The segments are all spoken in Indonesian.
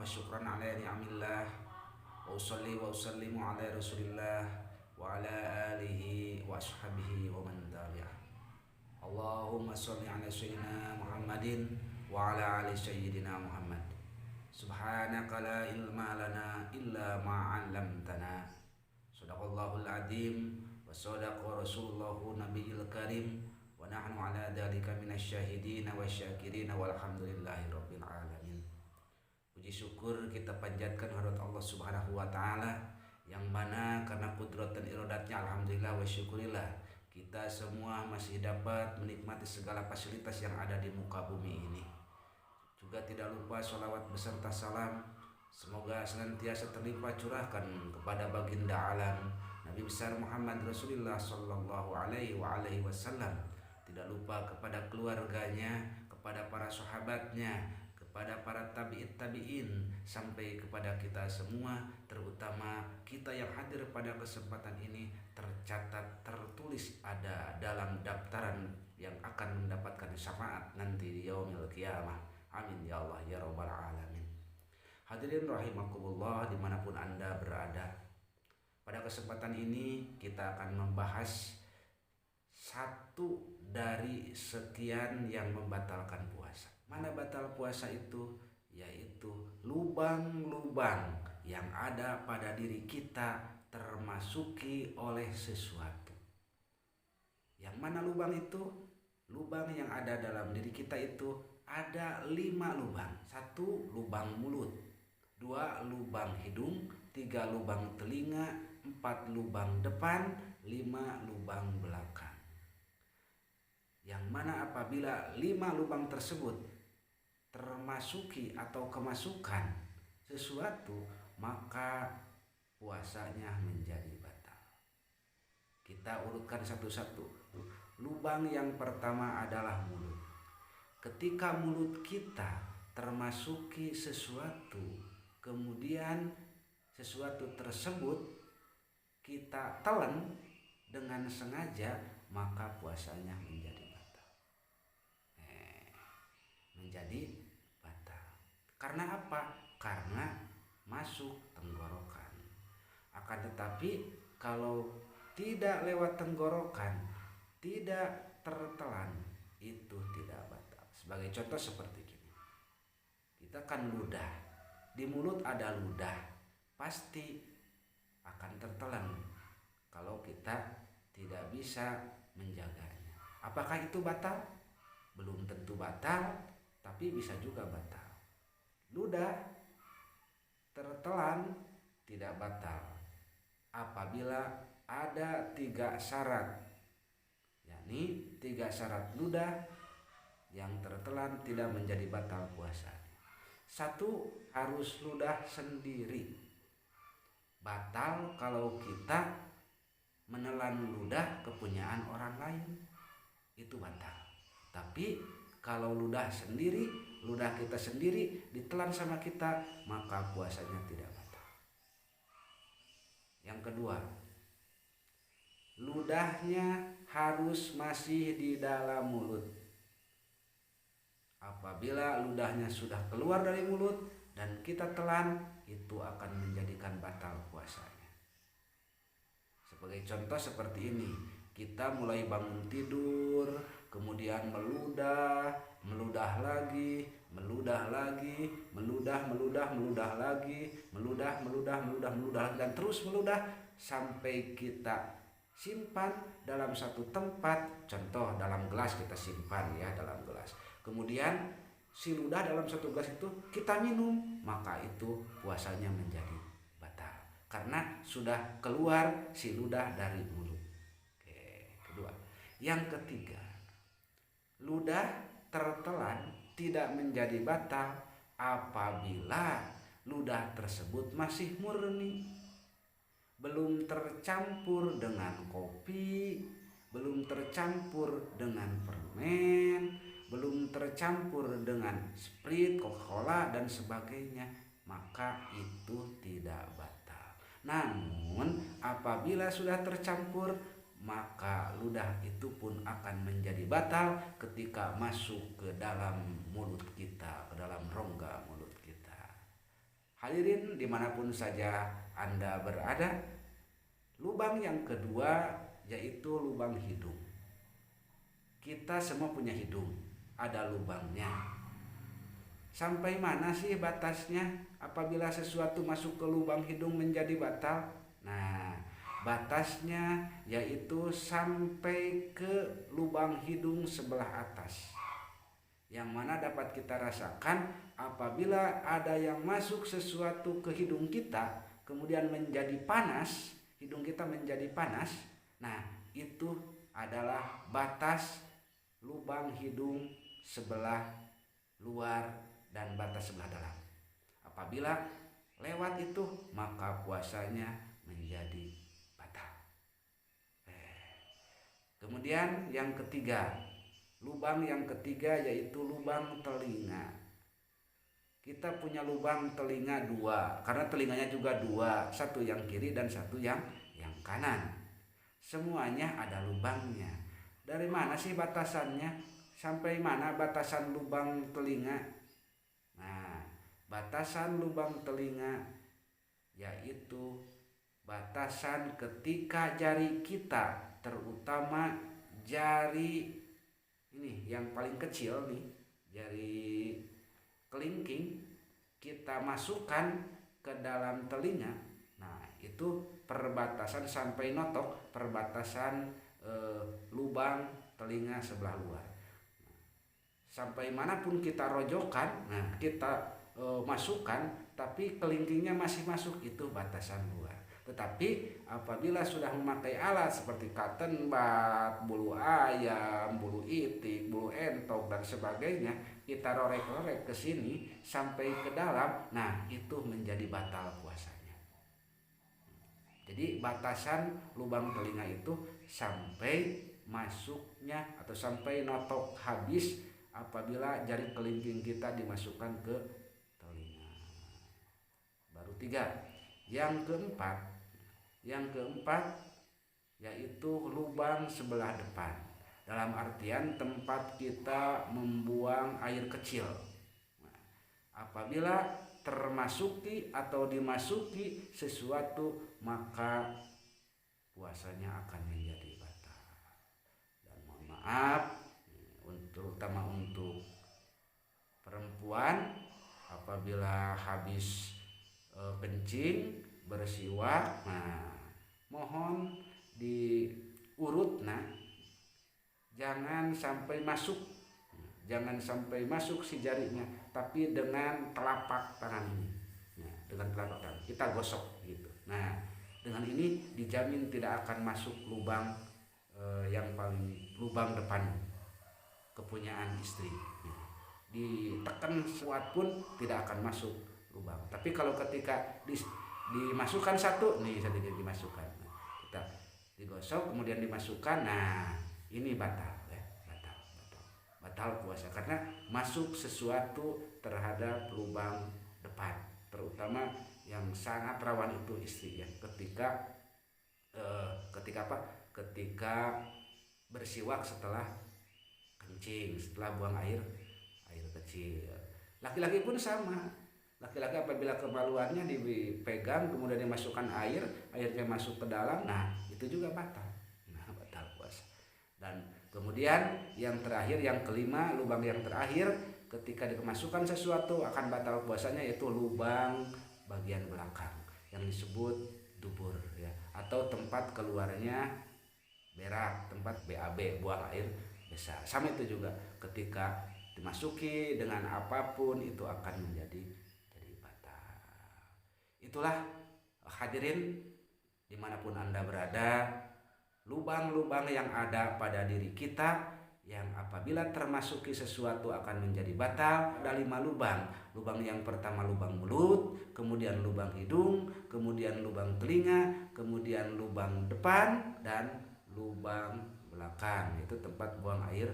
wa syukran ala ni'amillah wa usalli wa usallimu ala rasulillah wa ala alihi wa ashabihi wa man tabi'ah. Allahumma sholli ala sayyidina Muhammadin wa ala ali sayyidina Muhammad. Subhanaka la ilma lana illa ma 'allamtana. Shadaqallahul adzim wa shadaqa rasulullahu nabiyil karim wa nahnu ala dzalika minasyahidin wa syakirin walhamdulillahi rabbil alamin. Puji syukur kita panjatkan kehadirat Allah Subhanahu wa taala yang mana karena kudrat dan iradatnya alhamdulillah wa syukurillah kita semua masih dapat menikmati segala fasilitas yang ada di muka bumi ini. Juga tidak lupa sholawat beserta salam semoga senantiasa terlimpah curahkan kepada baginda alam Nabi besar Muhammad Rasulullah sallallahu alaihi wasallam. Tidak lupa kepada keluarganya, kepada para sahabatnya, kepada para tabi'in sampai kepada kita semua, terutama kita yang hadir pada kesempatan ini tercatat tertulis ada dalam daftaran yang akan mendapatkan syafaat nanti di yaumil qiyamah. Amin ya Allah ya rabbal alamin. Hadirin rahimakumullah dimanapun Anda berada, pada kesempatan ini kita akan membahas satu dari sekian yang membatalkan puasa. Mana batal puasa itu? Yaitu lubang-lubang yang ada pada diri kita termasuki oleh sesuatu. Yang mana lubang itu? Lubang yang ada dalam diri kita itu ada 5 lubang. 1 lubang mulut, 2 lubang hidung, 3 lubang telinga, 4 lubang depan, 5 lubang belakang. Yang mana apabila 5 lubang tersebut termasuki atau kemasukan sesuatu, maka puasanya menjadi batal. Kita urutkan satu-satu. Lubang yang pertama adalah mulut. Ketika mulut kita termasuki sesuatu, kemudian sesuatu tersebut kita telan dengan sengaja, maka puasanya menjadi batal. Karena apa? Karena masuk tenggorokan. Akan tetapi kalau tidak lewat tenggorokan, tidak tertelan, itu tidak batal. Sebagai contoh seperti ini, kita kan ludah, di mulut ada ludah, pasti akan tertelan kalau kita tidak bisa menjaganya. Apakah itu batal? Belum tentu batal, tapi bisa juga batal. Ludah tertelan tidak batal apabila ada 3 syarat, yakni 3 syarat ludah yang tertelan tidak menjadi batal puasa. 1, harus ludah sendiri. Batal kalau kita menelan ludah kepunyaan orang lain, itu batal. Tapi kalau ludah sendiri, ludah kita sendiri ditelan sama kita, maka puasanya tidak batal. Yang kedua, ludahnya harus masih di dalam mulut. Apabila ludahnya sudah keluar dari mulut dan kita telan, itu akan menjadikan batal puasanya. Sebagai contoh seperti ini, kita mulai bangun tidur, kemudian meludah lagi, dan terus meludah sampai kita simpan dalam satu tempat. Contoh dalam gelas kita simpan ya, dalam gelas. Kemudian si ludah dalam satu gelas itu kita minum, maka itu puasanya menjadi batal karena sudah keluar si ludah dari mulut. Kedua. Yang ketiga, ludah tertelan tidak menjadi batal apabila ludah tersebut masih murni, belum tercampur dengan kopi, belum tercampur dengan permen, belum tercampur dengan Sprite, Coca-Cola dan sebagainya, maka itu tidak batal. Namun apabila sudah tercampur, maka ludah itu pun akan menjadi batal ketika masuk ke dalam mulut kita, ke dalam rongga mulut kita. Hadirin dimanapun saja Anda berada, lubang yang kedua yaitu lubang hidung. Kita semua punya hidung, ada lubangnya. Sampai mana sih batasnya apabila sesuatu masuk ke lubang hidung menjadi batal? Nah, batasnya yaitu sampai ke lubang hidung sebelah atas. Yang mana dapat kita rasakan apabila ada yang masuk sesuatu ke hidung kita kemudian menjadi panas, hidung kita menjadi panas. Nah, itu adalah batas lubang hidung sebelah luar dan batas sebelah dalam. Apabila lewat itu maka puasanya menjadi batal. Kemudian yang ketiga, lubang yang ketiga yaitu lubang telinga. Kita punya lubang telinga dua, karena telinganya juga dua, satu yang kiri dan satu yang kanan. Semuanya ada lubangnya. Dari mana sih batasannya? Sampai mana batasan lubang telinga? Nah, batasan lubang telinga yaitu batasan ketika jari kita, terutama jari ini yang paling kecil nih, jari kelingking, kita masukkan ke dalam telinga. Nah, itu perbatasan sampai notok, perbatasan lubang telinga sebelah luar. Sampai manapun kita rojokan, nah kita masukkan, tapi kelingkingnya masih masuk, itu batasan luar. Tetapi apabila sudah memakai alat seperti cotton bud, bulu ayam, bulu itik, bulu entok dan sebagainya, kita rorek-rorek ke sini sampai ke dalam, nah itu menjadi batal puasanya. Jadi batasan lubang telinga itu sampai masuknya atau sampai notok habis apabila jari kelingking kita dimasukkan ke telinga. Baru 3. Yang keempat yaitu lubang sebelah depan. Dalam artian tempat kita membuang air kecil. Apabila termasuki atau dimasuki sesuatu maka puasanya akan menjadi batal. Dan mohon maaf, terutama untuk perempuan, apabila habis kencing bersiwak, nah mohon diurut, nah jangan sampai masuk si jarinya, tapi dengan telapak tangan ini, nah, dengan telapak tangan kita gosok gitu. Nah, dengan ini dijamin tidak akan masuk lubang yang paling lubang depan kepunyaan istri. Ditekan kuat pun tidak akan masuk lubang. Tapi kalau ketika dimasukkan satu, nih sedikit dimasukkan, kita digosok kemudian dimasukkan, nah ini batal ya, batal puasa karena masuk sesuatu terhadap lubang depan, terutama yang sangat rawan itu istri ya, ketika bersiwak setelah kencing, setelah buang air kecil. Laki-laki pun sama. Laki-laki apabila kemaluannya dipegang kemudian dimasukkan airnya masuk ke dalam, nah itu juga batal. Nah, batal puasa. Dan kemudian yang terakhir, yang kelima, lubang yang terakhir ketika dimasukkan sesuatu akan batal puasanya yaitu lubang bagian belakang yang disebut dubur ya, atau tempat keluarnya berak, tempat BAB, buang air besar. Sama itu juga ketika dimasuki dengan apapun itu akan menjadi batal. Itulah hadirin dimanapun Anda berada, lubang-lubang yang ada pada diri kita yang apabila termasuki sesuatu akan menjadi batal. Ada 5 lubang. Lubang yang pertama lubang mulut, kemudian lubang hidung, kemudian lubang telinga, kemudian lubang depan, dan lubang belakang. Itu tempat buang air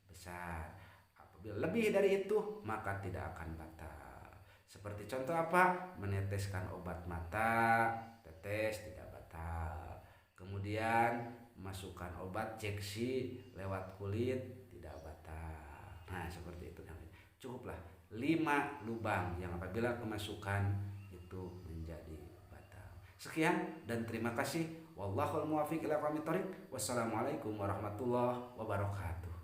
besar. Apabila lebih dari itu maka tidak akan batal. Seperti contoh apa? Meneteskan obat mata, tetes tidak batal. Kemudian masukkan obat jeksi lewat kulit tidak batal. Nah, seperti itu. Cukuplah 5 lubang yang apabila kemasukan itu menjadi batal. Sekian dan terima kasih. Wallahul muwaffiq ila aqwamit thoriq. Wassalamualaikum warahmatullahi wabarakatuh.